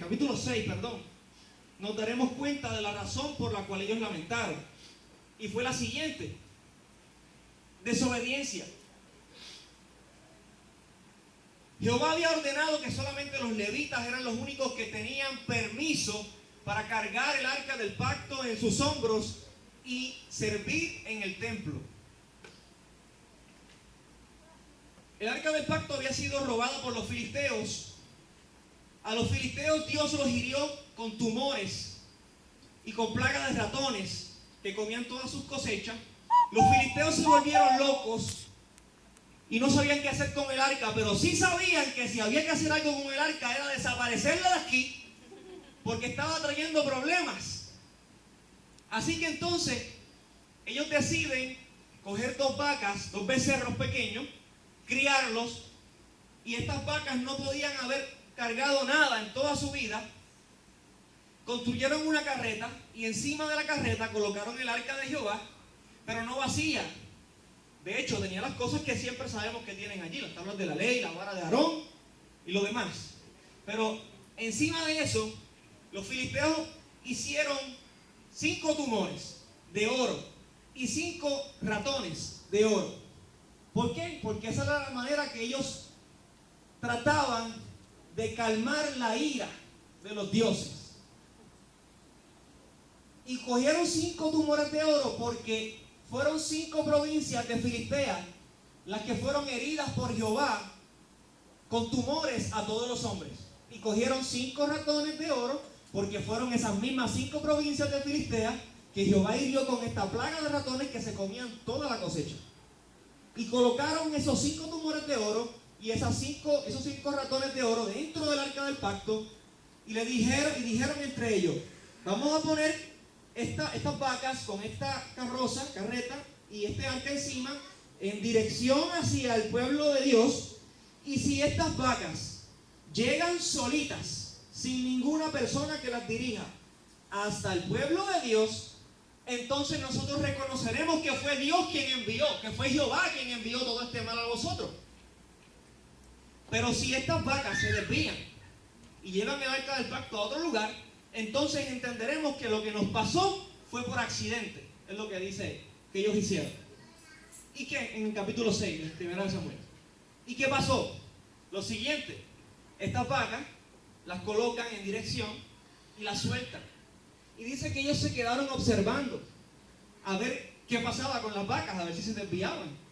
capítulo 6, perdón, nos daremos cuenta de la razón por la cual ellos lamentaron. Y fue la siguiente: desobediencia. Jehová había ordenado que solamente los levitas eran los únicos que tenían permiso para cargar el arca del pacto en sus hombros y servir en el templo. El arca del pacto había sido robada por los filisteos. A los filisteos Dios los hirió con tumores y con plaga de ratones que comían todas sus cosechas. Los filisteos se volvieron locos y no sabían qué hacer con el arca, pero sí sabían que si había que hacer algo con el arca era desaparecerla de aquí, porque estaba trayendo problemas. Así que entonces ellos deciden coger 2 vacas, 2 becerros pequeños, criarlos, y estas vacas no podían haber cargado nada en toda su vida. Construyeron una carreta y encima de la carreta colocaron el arca de Jehová, pero no vacía. De hecho, tenía las cosas que siempre sabemos que tienen allí: las tablas de la ley, la vara de Aarón y lo demás. Pero encima de eso, los filisteos hicieron 5 tumores de oro y 5 ratones de oro. ¿Por qué? Porque esa era la manera que ellos trataban de calmar la ira de los dioses. Y cogieron 5 tumores de oro porque fueron 5 provincias de Filistea las que fueron heridas por Jehová con tumores a todos los hombres. Y cogieron 5 ratones de oro porque fueron esas mismas 5 provincias de Filistea que Jehová hirió con esta plaga de ratones que se comían toda la cosecha. Y colocaron esos 5 tumores de oro y esos 5 ratones de oro dentro del arca del pacto, y dijeron entre ellos: vamos a poner estas vacas con esta carreta y este arca encima en dirección hacia el pueblo de Dios, y si estas vacas llegan solitas, sin ninguna persona que las dirija, hasta el pueblo de Dios, entonces nosotros reconoceremos que fue Dios quien envió, que fue Jehová quien envió todo este mal a vosotros. Pero si estas vacas se desvían y llevan el arca del pacto a otro lugar, entonces entenderemos que lo que nos pasó fue por accidente. Es lo que dice que ellos hicieron. ¿Y qué? En el capítulo 6 de 1 Samuel. ¿Y qué pasó? Lo siguiente: estas vacas las colocan en dirección y las sueltan. Y dice que ellos se quedaron observando a ver qué pasaba con las vacas, a ver si se desviaban.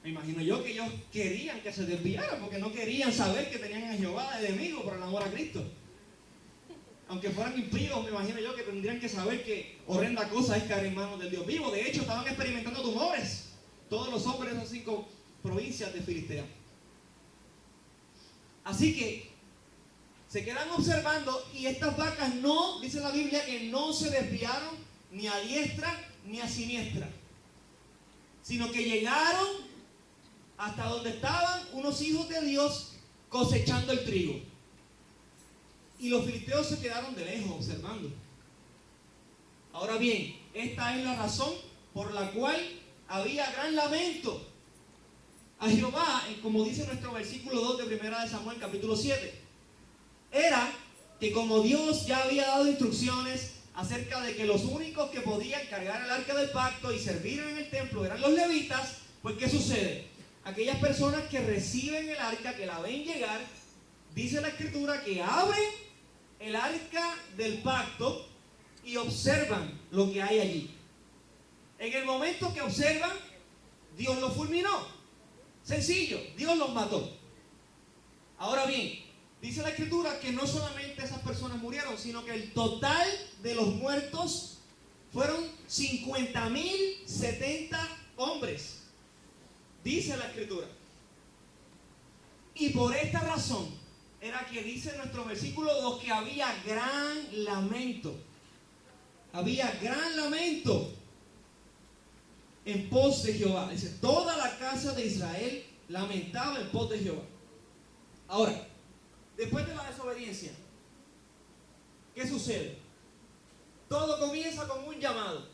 Me imagino yo que ellos querían que se desviaran, porque no querían saber que tenían a Jehová de enemigo por el amor a Cristo. Aunque fueran impíos, me imagino yo que tendrían que saber que horrenda cosa es caer en manos del Dios vivo. De hecho, estaban experimentando tumores todos los hombres de esas 5 provincias de Filistea. Así que se quedan observando, y estas vacas no, dice la Biblia, que no se desviaron ni a diestra ni a siniestra, sino que llegaron hasta donde estaban unos hijos de Dios cosechando el trigo. Y los filisteos se quedaron de lejos observando. Ahora bien, esta es la razón por la cual había gran lamento a Jehová, como dice nuestro versículo 2 de 1 Samuel capítulo 7. Era que como Dios ya había dado instrucciones acerca de que los únicos que podían cargar el arca del pacto y servir en el templo eran los levitas, pues ¿qué sucede? Aquellas personas que reciben el arca, que la ven llegar, dice la escritura que abren el arca del pacto y observan lo que hay allí. En el momento que observan, Dios los fulminó. Sencillo, Dios los mató. Ahora bien, dice la escritura que no solamente esas personas murieron, sino que el total de los muertos fueron 50,070 hombres. Dice la escritura. Y por esta razón era que dice nuestro versículo 2 que había gran lamento. Había gran lamento en pos de Jehová. Dice, toda la casa de Israel lamentaba en pos de Jehová. Ahora, después de la desobediencia, ¿qué sucede? Todo comienza con un llamado.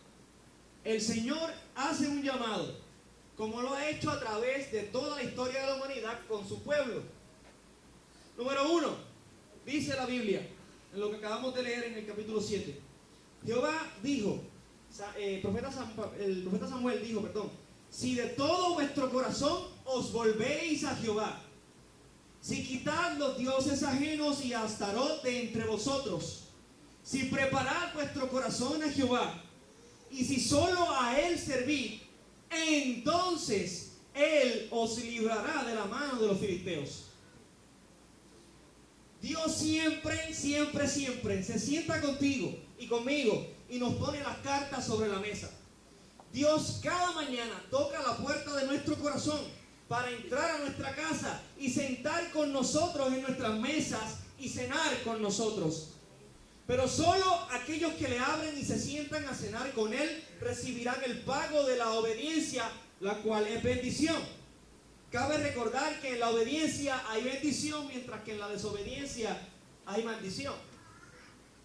El Señor hace un llamado, como lo ha hecho a través de toda la historia de la humanidad con su pueblo. Número 1, dice la Biblia en lo que acabamos de leer en el capítulo 7. Jehová dijo, el profeta Samuel dijo, perdón, si de todo vuestro corazón os volvéis a Jehová, si quitad los dioses ajenos y a Astarot de entre vosotros, si preparad vuestro corazón a Jehová, y si solo a Él servid, entonces Él os librará de la mano de los filisteos. Dios siempre, siempre, siempre se sienta contigo y conmigo y nos pone las cartas sobre la mesa. Dios cada mañana toca la puerta de nuestro corazón para entrar a nuestra casa y sentar con nosotros en nuestras mesas y cenar con nosotros. Pero solo aquellos que le abren y se sientan a cenar con Él recibirán el pago de la obediencia, la cual es bendición. Cabe recordar que en la obediencia hay bendición, mientras que en la desobediencia hay maldición.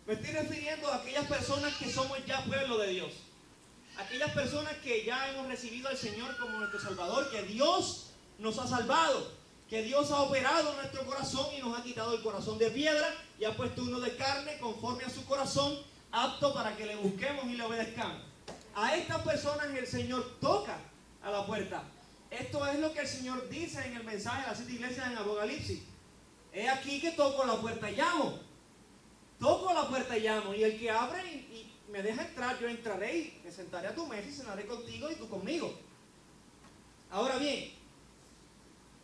Me estoy refiriendo a aquellas personas que somos ya pueblo de Dios. Aquellas personas que ya hemos recibido al Señor como nuestro Salvador, que Dios nos ha salvado, que Dios ha operado en nuestro corazón y nos ha quitado el corazón de piedra y ha puesto uno de carne conforme a su corazón, apto para que le busquemos y le obedezcamos. A estas personas el Señor toca a la puerta. Esto es lo que el Señor dice en el mensaje de las 7 iglesias en Apocalipsis. He aquí que toco la puerta y llamo. Toco la puerta y llamo. Y el que abre y me deja entrar, yo entraré y me sentaré a tu mesa y cenaré contigo y tú conmigo. Ahora bien,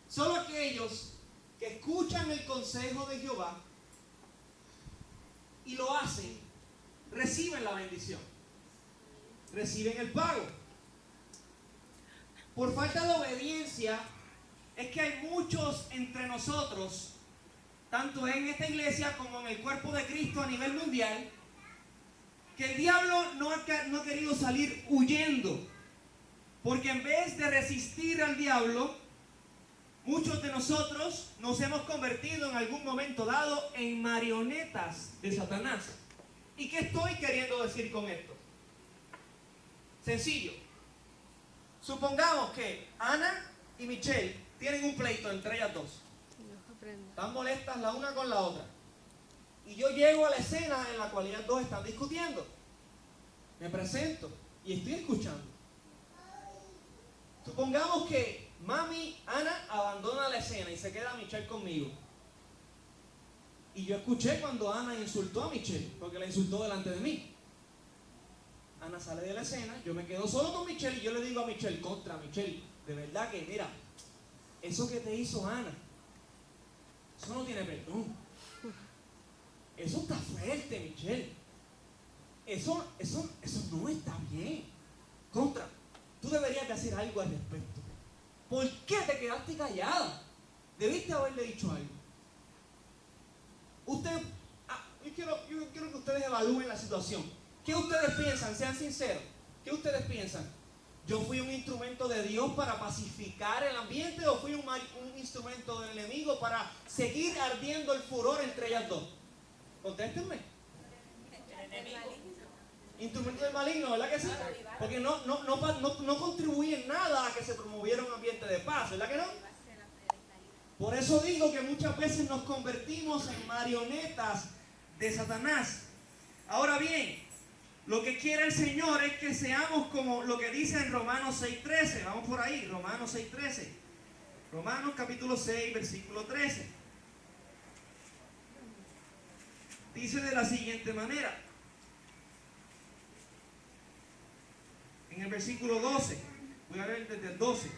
solo aquellos que escuchan el consejo de Jehová y lo hacen, reciben la bendición. Reciben el pago. Por falta de obediencia, es que hay muchos entre nosotros, tanto en esta iglesia como en el cuerpo de Cristo a nivel mundial, que el diablo no ha querido salir huyendo. Porque en vez de resistir al diablo, muchos de nosotros nos hemos convertido en algún momento dado en marionetas de Satanás. ¿Y qué estoy queriendo decir con esto? Sencillo. Supongamos que Ana y Michelle tienen un pleito entre ellas dos. Están molestas la una con la otra. Y yo llego a la escena en la cual ellas dos están discutiendo. Me presento y estoy escuchando. Supongamos que mami, Ana, abandona la escena y se queda Michelle conmigo. Y yo escuché cuando Ana insultó a Michelle, porque la insultó delante de mí. Ana sale de la escena, yo me quedo solo con Michelle y yo le digo a Michelle, contra Michelle, de verdad que mira, eso que te hizo Ana, eso no tiene perdón. Eso está fuerte, Michelle. Eso no está bien. Contra, tú deberías de hacer algo al respecto. ¿Por qué te quedaste callada? Debiste haberle dicho algo. Yo quiero que ustedes evalúen la situación. ¿Qué ustedes piensan? Sean sinceros. ¿Qué ustedes piensan? ¿Yo fui un instrumento de Dios para pacificar el ambiente o fui un instrumento del enemigo para seguir ardiendo el furor entre ellas dos? Contéstenme. Instrumento del maligno, ¿verdad que sí? Porque no contribuye en nada a que se promoviera un ambiente de paz, ¿verdad que no? Por eso digo que muchas veces nos convertimos en marionetas de Satanás. Ahora bien, lo que quiere el Señor es que seamos como lo que dice en Romanos 6:13. Vamos por ahí, Romanos 6:13. Romanos capítulo 6, versículo 13. Dice de la siguiente manera. En el versículo 12, voy a leer desde el 12.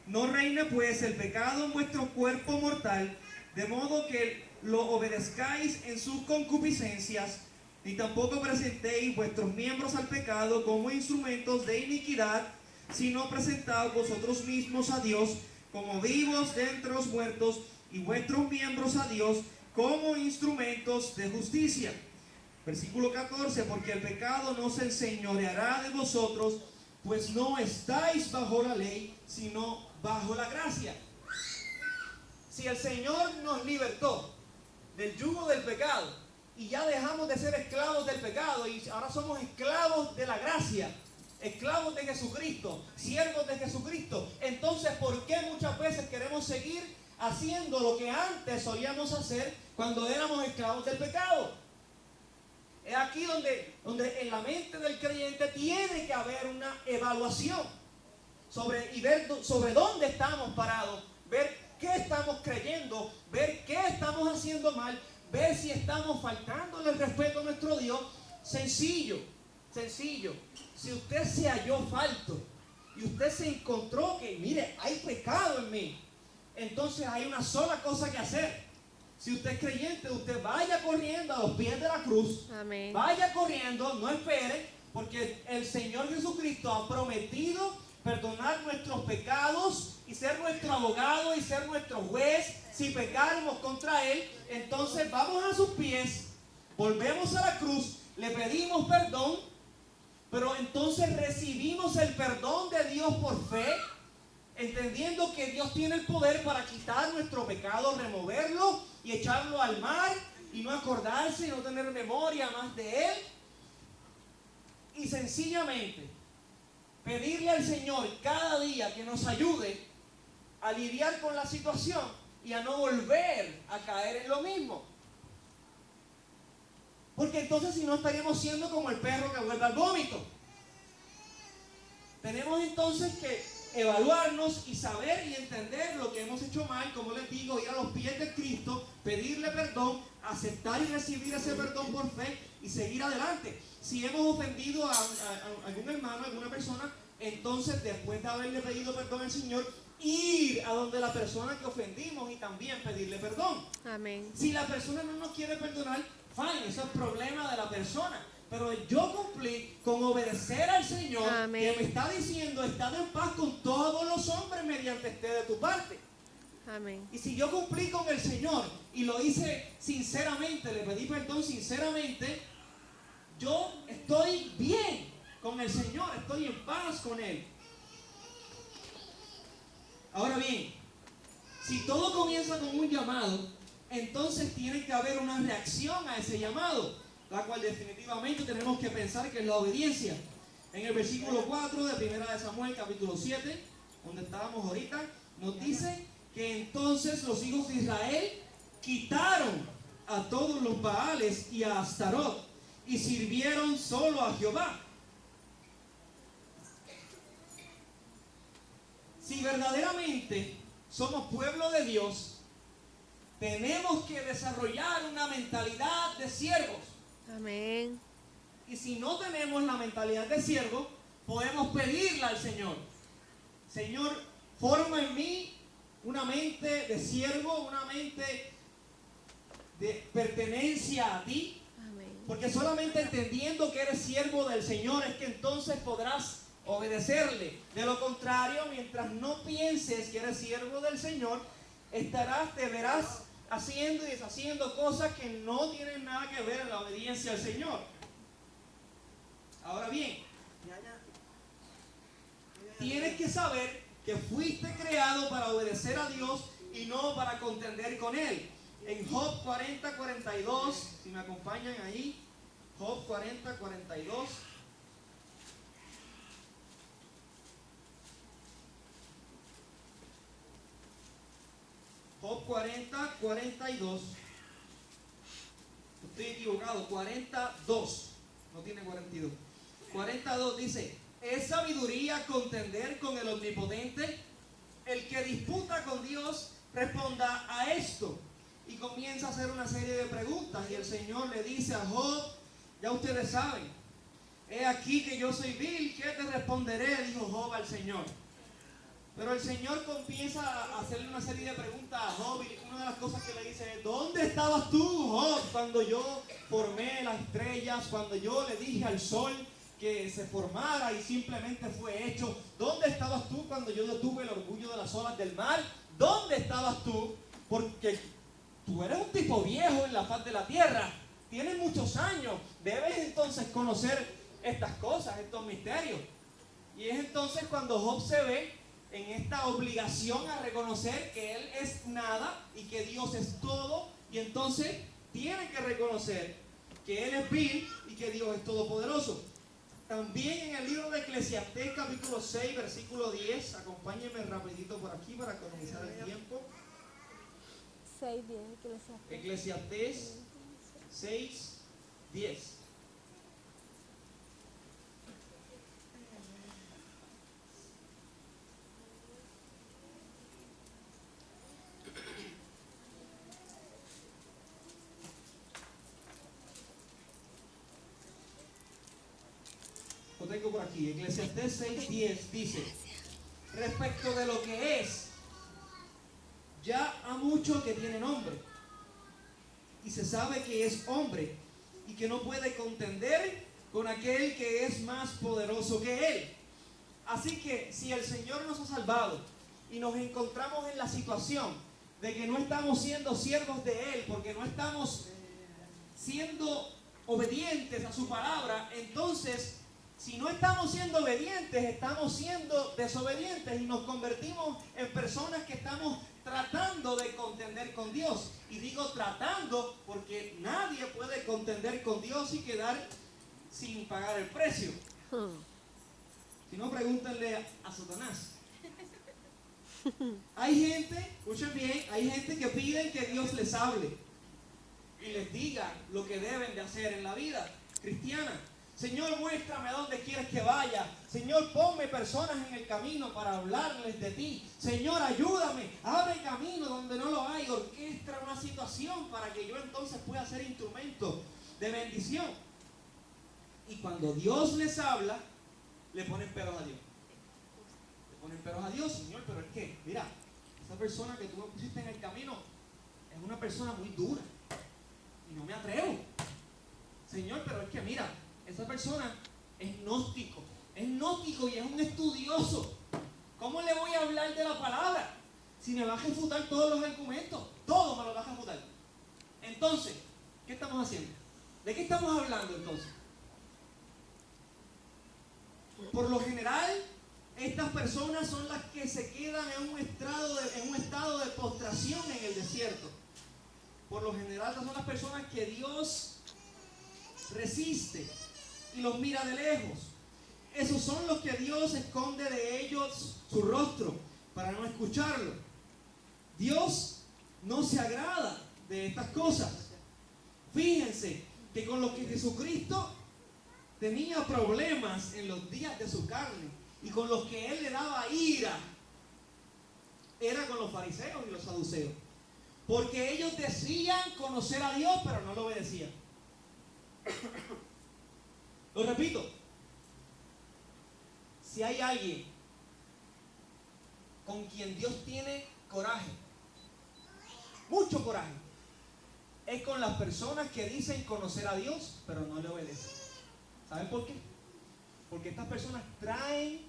No reine pues el pecado en vuestro cuerpo mortal, de modo que lo obedezcáis en sus concupiscencias, ni tampoco presentéis vuestros miembros al pecado como instrumentos de iniquidad, sino presentaos vosotros mismos a Dios como vivos de entre los muertos, y vuestros miembros a Dios como instrumentos de justicia. Versículo 14, porque el pecado no se enseñoreará de vosotros, pues no estáis bajo la ley, sino bajo la gracia. Si el Señor nos libertó del yugo del pecado y ya dejamos de ser esclavos del pecado y ahora somos esclavos de la gracia, esclavos de Jesucristo, siervos de Jesucristo, entonces ¿por qué muchas veces queremos seguir haciendo lo que antes solíamos hacer cuando éramos esclavos del pecado? Es aquí donde en la mente del creyente tiene que haber una evaluación y ver sobre dónde estamos parados, ver qué estamos creyendo, ver qué estamos haciendo mal, ver si estamos faltándole el respeto a nuestro Dios. Sencillo. Si usted se halló falto y usted se encontró que, mire, hay pecado en mí, entonces hay una sola cosa que hacer. Si usted es creyente, usted vaya corriendo a los pies de la cruz. Amén. Vaya corriendo, no espere, porque el Señor Jesucristo ha prometido perdonar nuestros pecados y ser nuestro abogado y ser nuestro juez. Si pecáramos contra Él, entonces vamos a sus pies, volvemos a la cruz, le pedimos perdón, pero entonces recibimos el perdón de Dios por fe, entendiendo que Dios tiene el poder para quitar nuestro pecado, removerlo y echarlo al mar y no acordarse y no tener memoria más de Él. Y sencillamente pedirle al Señor cada día que nos ayude a lidiar con la situación y a no volver a caer en lo mismo. Porque entonces si no estaríamos siendo como el perro que vuelve al vómito. Tenemos entonces que evaluarnos y saber y entender lo que hemos hecho mal, como les digo, ir a los pies de Cristo, pedirle perdón, aceptar y recibir ese perdón por fe y seguir adelante. Si hemos ofendido a algún hermano, a alguna persona, entonces después de haberle pedido perdón al Señor, ir a donde la persona que ofendimos y también pedirle perdón. Amén. Si la persona no nos quiere perdonar, fine, eso es problema de la persona. Pero yo cumplí con obedecer al Señor. Amén. Que me está diciendo, estad en paz con todos los hombres mediante esté de tu parte. Amén. Y si yo cumplí con el Señor y lo hice sinceramente, le pedí perdón sinceramente, yo estoy bien con el Señor, estoy en paz con Él. Ahora bien, si todo comienza con un llamado, entonces tiene que haber una reacción a ese llamado, la cual definitivamente tenemos que pensar que es la obediencia. En el versículo 4 de 1 de Samuel, capítulo 7, donde estábamos ahorita, nos dice que entonces los hijos de Israel quitaron a todos los Baales y a Astarot y sirvieron solo a Jehová. Si verdaderamente somos pueblo de Dios, tenemos que desarrollar una mentalidad de siervos. Amén. Y si no tenemos la mentalidad de siervo, podemos pedirle al Señor: Señor, forma en mí una mente de siervo, una mente de pertenencia a ti. Amén. Porque solamente entendiendo que eres siervo del Señor es que entonces podrás obedecerle. De lo contrario, mientras no pienses que eres siervo del Señor, te verás haciendo y deshaciendo cosas que no tienen nada que ver en la obediencia al Señor. Ahora bien, tienes que saber que fuiste creado para obedecer a Dios y no para contender con Él. En Job 40:42, si me acompañan ahí, Job 40:42. Job 40:42. Estoy equivocado, 42. No tiene 42. 42 dice: ¿es sabiduría contender con el Omnipotente? El que disputa con Dios responda a esto. Y comienza a hacer una serie de preguntas. Y el Señor le dice a Job: ya ustedes saben, he aquí que yo soy vil, ¿qué te responderé?, dijo Job al Señor. Pero el Señor comienza a hacerle una serie de preguntas a Job, y una de las cosas que le dice es: ¿dónde estabas tú, Job, cuando yo formé las estrellas, cuando yo le dije al sol que se formara y simplemente fue hecho? ¿Dónde estabas tú cuando yo detuve el orgullo de las olas del mar? ¿Dónde estabas tú? Porque tú eres un tipo viejo en la faz de la tierra, tienes muchos años, debes entonces conocer estas cosas, estos misterios. Y es entonces cuando Job se ve en esta obligación a reconocer que él es nada y que Dios es todo, y entonces tiene que reconocer que él es vil y que Dios es todopoderoso. También en el libro de Eclesiastés, capítulo 6, versículo 10, acompáñenme rapidito por aquí para economizar el tiempo. 6:10, Eclesiastés 6:10. traigo por aquí. Eclesiastés 6:10 dice, respecto de lo que es, ya ha mucho que tiene nombre, y se sabe que es hombre, y que no puede contender con aquel que es más poderoso que él. Así que si el Señor nos ha salvado y nos encontramos en la situación de que no estamos siendo siervos de Él, porque no estamos siendo obedientes a su palabra, entonces, si no estamos siendo obedientes, estamos siendo desobedientes y nos convertimos en personas que estamos tratando de contender con Dios. Y digo tratando porque nadie puede contender con Dios y quedar sin pagar el precio. Si no, pregúntenle a Satanás. Hay gente, escuchen bien, hay gente que piden que Dios les hable y les diga lo que deben de hacer en la vida cristiana. Señor, muéstrame a dónde quieres que vaya. Señor, ponme personas en el camino para hablarles de ti. Señor, ayúdame, abre camino donde no lo hay. Orquestra una situación para que yo entonces pueda ser instrumento de bendición. Y cuando Dios les habla, le ponen peros a Dios. Le ponen peros a Dios, Señor, pero es que, mira, esa persona que tú me pusiste en el camino es una persona muy dura y no me atrevo. Señor, pero es que, mira, esa persona es gnóstico y es un estudioso. ¿Cómo le voy a hablar de la palabra si me va a refutar todos los argumentos? Todo me lo va a refutar. Entonces, ¿qué estamos haciendo? ¿De qué estamos hablando entonces? Por lo general, estas personas son las que se quedan en un estado de postración en el desierto. Por lo general, estas son las personas que Dios resiste y los mira de lejos. Esos son los que Dios esconde de ellos su rostro para no escucharlo. Dios no se agrada de estas cosas. Fíjense que con lo que Jesucristo tenía problemas en los días de su carne y con los que Él le daba ira, era con los fariseos y los saduceos. Porque ellos decían conocer a Dios, pero no lo obedecían. Lo repito, si hay alguien con quien Dios tiene coraje, mucho coraje, es con las personas que dicen conocer a Dios, pero no le obedecen. ¿Saben por qué? Porque estas personas traen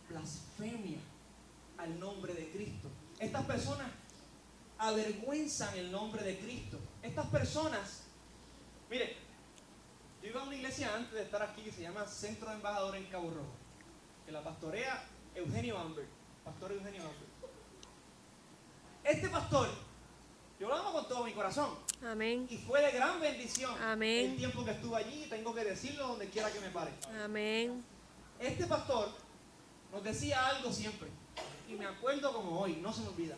blasfemia al nombre de Cristo. Estas personas avergüenzan el nombre de Cristo. Estas personas, mire, yo iba a una iglesia antes de estar aquí que se llama Centro de Embajadores en Cabo Rojo, que la pastorea Eugenio Amber, pastor Eugenio Amber. Este pastor, yo lo amo con todo mi corazón. Amén. Y fue de gran bendición. Amén. El tiempo que estuve allí, tengo que decirlo donde quiera que me pare. Amén. Este pastor nos decía algo siempre, y me acuerdo como hoy, no se me olvida.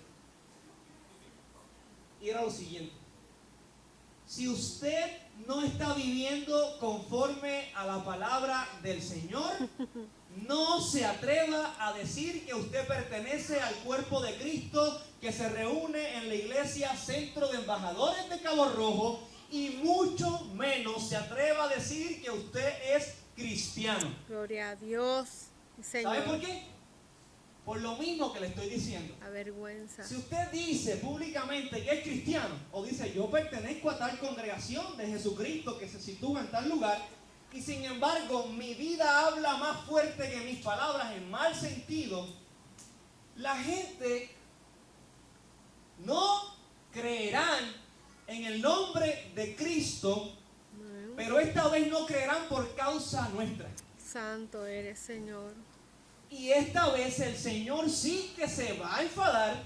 Y era lo siguiente: si usted no está viviendo conforme a la palabra del Señor, no se atreva a decir que usted pertenece al cuerpo de Cristo que se reúne en la iglesia Centro de Embajadores de Cabo Rojo, y mucho menos se atreva a decir que usted es cristiano. Gloria a Dios, Señor. ¿Sabe por qué? Por lo mismo que le estoy diciendo. Avergüenza. Si usted dice públicamente que es cristiano, o dice yo pertenezco a tal congregación de Jesucristo que se sitúa en tal lugar, y sin embargo mi vida habla más fuerte que mis palabras en mal sentido, la gente no creerán en el nombre de Cristo, pero esta vez no creerán por causa nuestra. Santo eres, Señor. Y esta vez el Señor sí que se va a enfadar,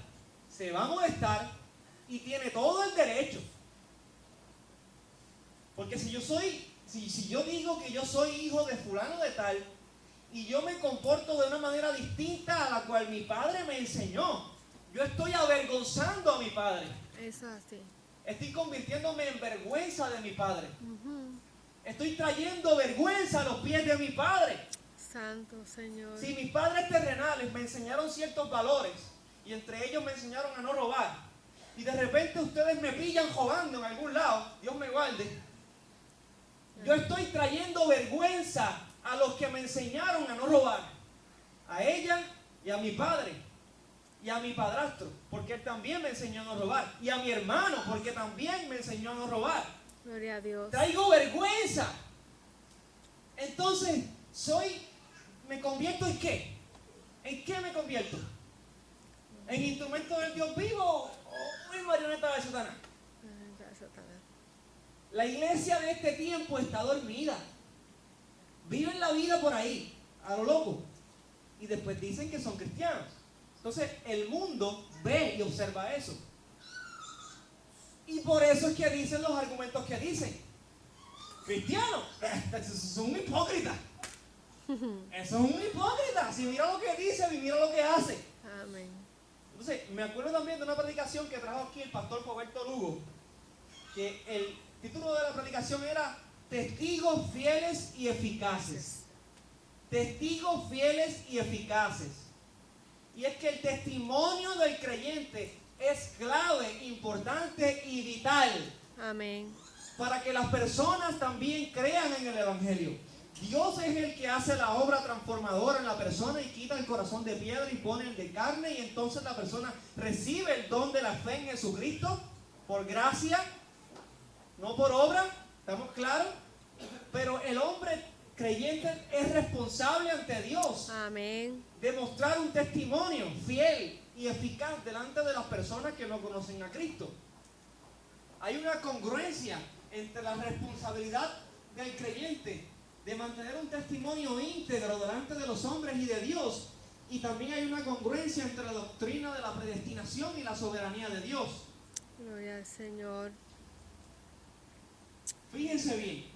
se va a molestar y tiene todo el derecho. Porque si yo digo que yo soy hijo de fulano de tal y yo me comporto de una manera distinta a la cual mi padre me enseñó, yo estoy avergonzando a mi padre. Es así. Estoy convirtiéndome en vergüenza de mi padre. Estoy trayendo vergüenza a los pies de mi padre. Santo Señor. Si mis padres terrenales me enseñaron ciertos valores y entre ellos me enseñaron a no robar, y de repente ustedes me pillan robando en algún lado, Dios me guarde, Yo estoy trayendo vergüenza a los que me enseñaron a no robar. A ella y a mi padre. Y a mi padrastro, porque él también me enseñó a no robar. Y a mi hermano, porque también me enseñó a no robar. Gloria a Dios. Traigo vergüenza. Entonces, ¿me convierto en qué? ¿En qué me convierto? ¿En instrumento del Dios vivo o en marioneta de Satanás? La iglesia de este tiempo está dormida. Viven la vida por ahí, a lo loco. Y después dicen que son cristianos. Entonces, el mundo ve y observa eso. Y por eso es que dicen los argumentos que dicen. Cristiano, eso es un hipócrita. Eso es un hipócrita. Si mira lo que dice, mira lo que hace. Amén. Entonces, me acuerdo también de una predicación que trajo aquí el pastor Roberto Lugo, que el título de la predicación era Testigos fieles y eficaces. Testigos fieles y eficaces. Y es que el testimonio del creyente es clave, importante y vital. Amén. Para que las personas también crean en el Evangelio. Dios es el que hace la obra transformadora en la persona y quita el corazón de piedra y pone el de carne, y entonces la persona recibe el don de la fe en Jesucristo por gracia, no por obra. ¿Estamos claros? Pero el hombre creyente es responsable ante Dios. Amén. De mostrar un testimonio fiel y eficaz delante de las personas que no conocen a Cristo. Hay una congruencia entre la responsabilidad del creyente de mantener un testimonio íntegro delante de los hombres y de Dios, y también hay una congruencia entre la doctrina de la predestinación y la soberanía de Dios. Gloria al Señor. Fíjense bien,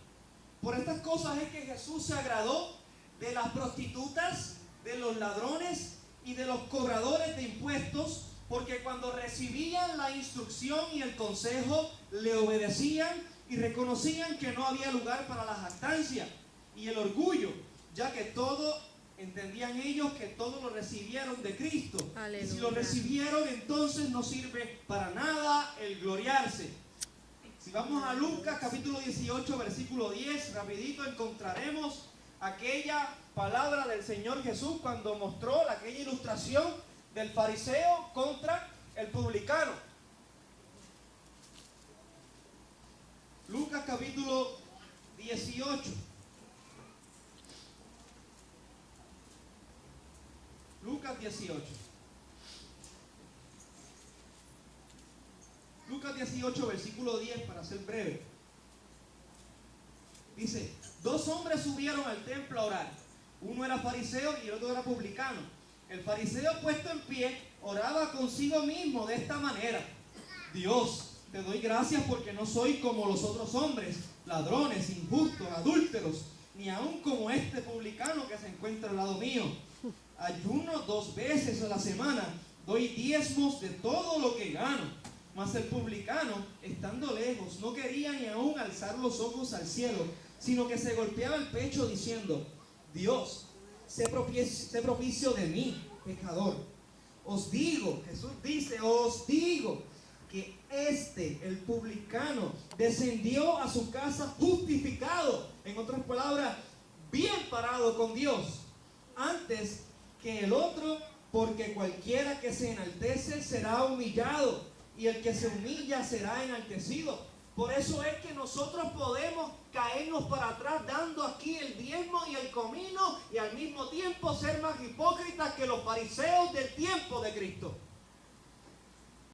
por estas cosas es que Jesús se agradó de las prostitutas, de los ladrones y de los cobradores de impuestos, porque cuando recibían la instrucción y el consejo, le obedecían y reconocían que no había lugar para la jactancia y el orgullo, ya que entendían ellos que todo lo recibieron de Cristo. Aleluya. Y si lo recibieron, entonces no sirve para nada el gloriarse. Si vamos a Lucas capítulo 18, versículo 10, rapidito encontraremos aquella palabra del Señor Jesús cuando mostró aquella ilustración del fariseo contra el publicano. Lucas capítulo 18. Lucas 18. Lucas 18, versículo 10, para ser breve. Dice, 2 hombres subieron al templo a orar. Uno era fariseo y el otro era publicano. El fariseo, puesto en pie, oraba consigo mismo de esta manera: Dios, te doy gracias porque no soy como los otros hombres, ladrones, injustos, adúlteros, ni aun como este publicano que se encuentra al lado mío. Ayuno 2 veces a la semana, doy diezmos de todo lo que gano. Mas el publicano, estando lejos, no quería ni aún alzar los ojos al cielo, sino que se golpeaba el pecho diciendo: Dios, sé propicio de mí, pecador. Os digo, Jesús dice, os digo, que el publicano, descendió a su casa justificado, en otras palabras, bien parado con Dios, antes que el otro, porque cualquiera que se enaltece será humillado, y el que se humilla será enaltecido. Por eso es que nosotros podemos caernos para atrás dando aquí el diezmo y el comino, y al mismo tiempo ser más hipócritas que los fariseos del tiempo de Cristo.